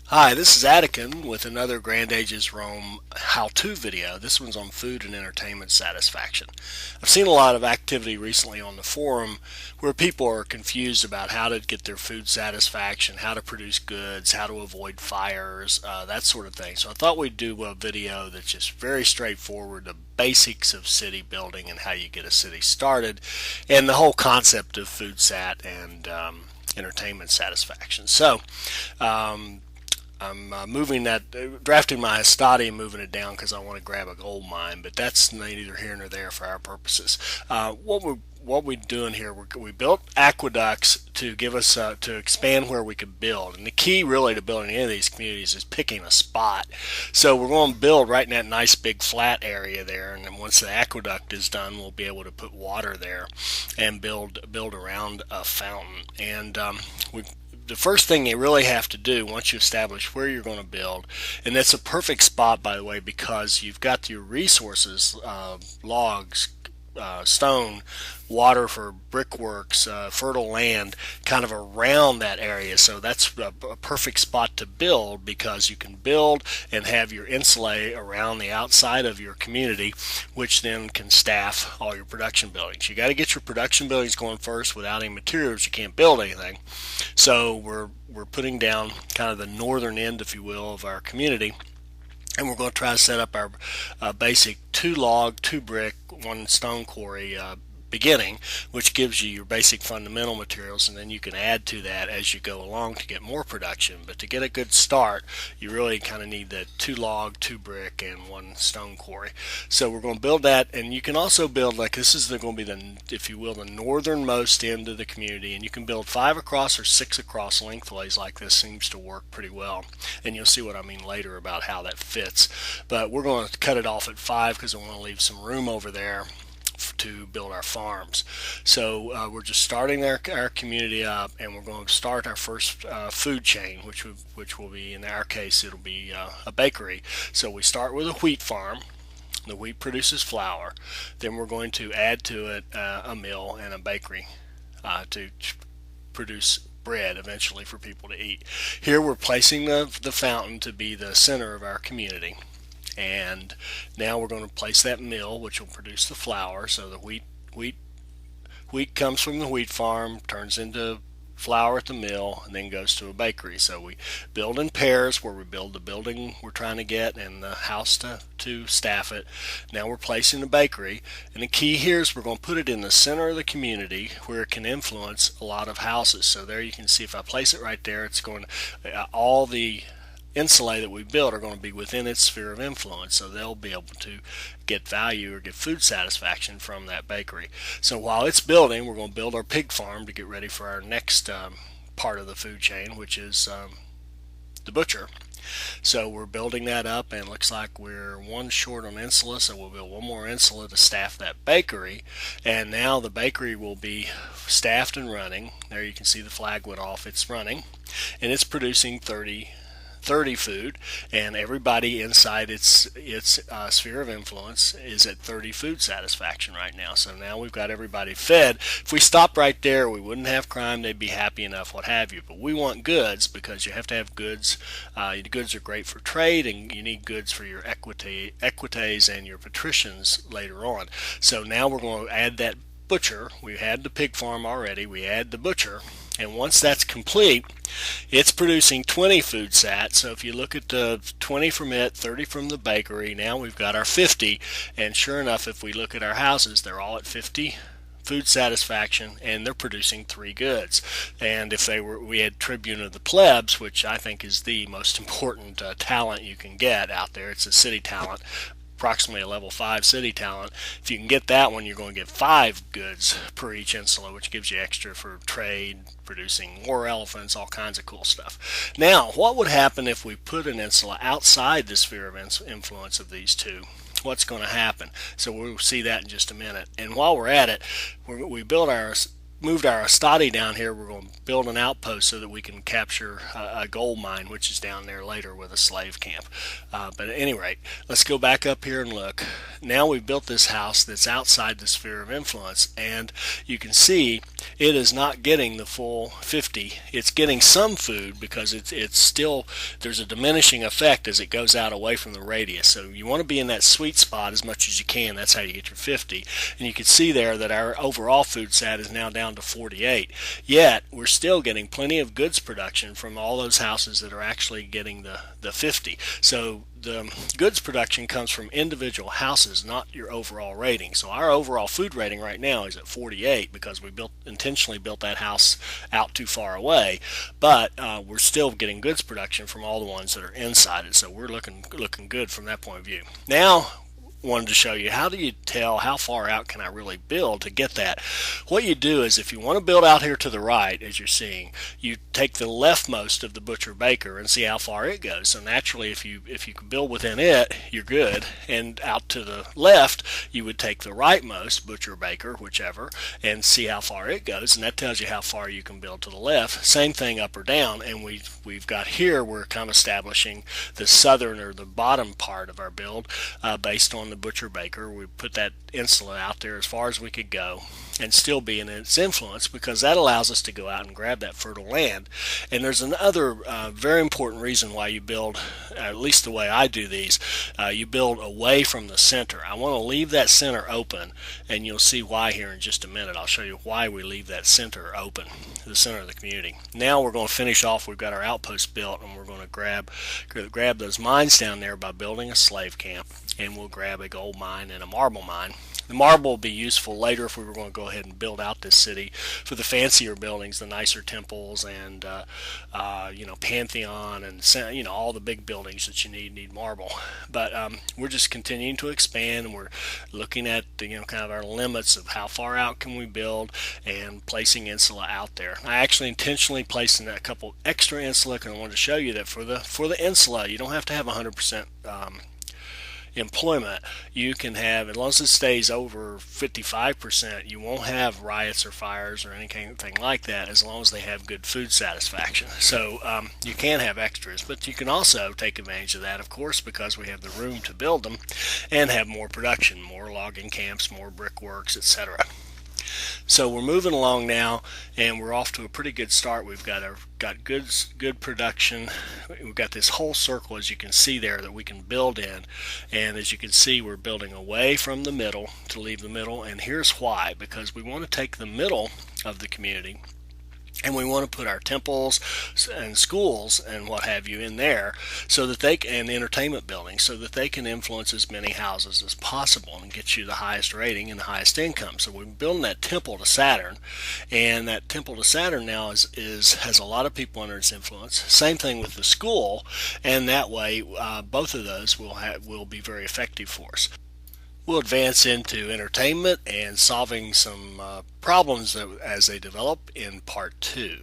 Hi, this is Adekyn with another Grand Ages Rome how-to video. This one's on food and entertainment satisfaction. I've seen a lot of activity recently on the forum where people are confused about how to get their food satisfaction, how to produce goods, how to avoid fires, that sort of thing. So I thought we'd do a video that's just very straightforward, the basics of city building and how you get a city started, and the whole concept of food sat and entertainment satisfaction. I'm moving that, drafting my Estati and moving it down because I want to grab a gold mine, but that's neither here nor there for our purposes. What we're doing here, we built aqueducts to give us to expand where we could build, and the key really to building any of these communities is picking a spot. So we're going to build right in that nice big flat area there, and then once the aqueduct is done, we'll be able to put water there and build around a fountain. And we the first thing you really have to do once you establish where you're going to build, and that's a perfect spot, by the way, because you've got your resources, logs, stone, water for brickworks, fertile land, kind of around that area. So that's a perfect spot to build because you can build and have your insulate around the outside of your community, which then can staff all your production buildings. You got to get your production buildings going first. Without any materials, you can't build anything. So we're putting down kind of the northern end, if you will, of our community, and we're going to try to set up our basic 2 log, 2 brick, 1 stone quarry beginning, which gives you your basic fundamental materials, and then you can add to that as you go along to get more production. But to get a good start, you really kind of need the 2 log, 2 brick, and 1 stone quarry. So we're going to build that, and you can also build, like, this is going to be the, if you will, the northernmost end of the community, and you can build 5 across or 6 across lengthways. Like this seems to work pretty well, and you'll see what I mean later about how that fits. But we're going to cut it off at 5 because I want to leave some room over there to build our farms. So we're just starting our community up, and we're going to start our first food chain, which will be, in our case, it'll be a bakery. So we start with a wheat farm. The wheat produces flour. Then we're going to add to it a mill and a bakery to produce bread eventually for people to eat. Here we're placing the fountain to be the center of our community. And now we're going to place that mill, which will produce the flour. So the wheat comes from the wheat farm, turns into flour at the mill, and then goes to a bakery. So we build in pairs, where we build the building we're trying to get and the house to staff it. Now we're placing the bakery, and the key here is we're going to put it in the center of the community where it can influence a lot of houses. So there you can see, if I place it right there, it's going to, all the insulate that we build are going to be within its sphere of influence, so they'll be able to get value or get food satisfaction from that bakery. So while it's building, we're going to build our pig farm to get ready for our next part of the food chain, which is the butcher. So we're building that up, and it looks like we're one short on insula, so we'll build one more insula to staff that bakery. And now the bakery will be staffed and running. There you can see the flag went off. It's running, and it's producing 30 food, and everybody inside its sphere of influence is at 30 food satisfaction right now. So now we've got everybody fed. If we stopped right there, we wouldn't have crime. They'd be happy enough, what have you. But we want goods, because you have to have goods. Goods are great for trade, and you need goods for your equites and your patricians later on. So now we're going to add that butcher. We had the pig farm already. We add the butcher, and once that's complete, it's producing 20 food sat. So if you look at the 20 from it, 30 from the bakery, now we've got our 50. And sure enough, if we look at our houses, they're all at 50 food satisfaction, and they're producing 3 goods. And if we had Tribune of the Plebs, which I think is the most important talent you can get out there. It's a city talent, approximately a level 5 city talent. If you can get that one, you're going to get 5 goods per each insula, which gives you extra for trade, producing war elephants, all kinds of cool stuff. Now, what would happen if we put an insula outside the sphere of influence of these two? What's going to happen? So we'll see that in just a minute. And while we're at it, we build our moved our study down here. We're going to build an outpost so that we can capture a gold mine, which is down there later with a slave camp. But at any rate, let's go back up here and look. Now we've built this house that's outside the sphere of influence, and you can see it is not getting the full 50. It's getting some food because it's still, there's a diminishing effect as it goes out away from the radius. So you want to be in that sweet spot as much as you can. That's how you get your 50. And you can see there that our overall food sat is now down to 48. Yet we're still getting plenty of goods production from all those houses that are actually getting the 50. So the goods production comes from individual houses, not your overall rating. So our overall food rating right now is at 48 because we intentionally built that house out too far away, but we're still getting goods production from all the ones that are inside it. So we're looking good from that point of view. Now, wanted to show you, how do you tell how far out can I really build to get that? What you do is, if you want to build out here to the right, as you're seeing, you take the leftmost of the butcher baker and see how far it goes. So naturally, if you can build within it, you're good. And out to the left, you would take the rightmost butcher baker, whichever, and see how far it goes, and that tells you how far you can build to the left. Same thing up or down. And we've got here, we're kind of establishing the southern or the bottom part of our build based on the butcher baker. We put that insula out there as far as we could go and still be in its influence, because that allows us to go out and grab that fertile land. And there's another very important reason why you build, at least the way I do these, you build away from the center. I want to leave that center open, and you'll see why here in just a minute. I'll show you why we leave that center open, the center of the community. Now we're going to finish off. We've got our outpost built, and we're going to grab those mines down there by building a slave camp, and we'll grab a gold mine and a marble mine. The marble will be useful later if we were going to go ahead and build out this city for the fancier buildings, the nicer temples, and Pantheon, and all the big buildings that you need marble. But we're just continuing to expand, and we're looking at kind of our limits of how far out can we build, and placing insula out there. I actually intentionally placed in a couple extra insula, and I wanted to show you that for the insula, you don't have to have 100% employment. You can have, as long as it stays over 55%, you won't have riots or fires or anything like that, as long as they have good food satisfaction. So you can have extras, but you can also take advantage of that, of course, because we have the room to build them and have more production, more logging camps, more brickworks, etc. So we're moving along now, and we're off to a pretty good start. We've got good production. We've got this whole circle, as you can see there, that we can build in. And as you can see, we're building away from the middle to leave the middle. And here's why: because we want to take the middle of the community, and we want to put our temples and schools and what have you in there, so that and entertainment buildings, so that they can influence as many houses as possible and get you the highest rating and the highest income. So we're building that temple to Saturn, and that temple to Saturn now has a lot of people under its influence. Same thing with the school, and that way both of those will be very effective for us. We'll advance into entertainment and solving some problems as they develop in part 2.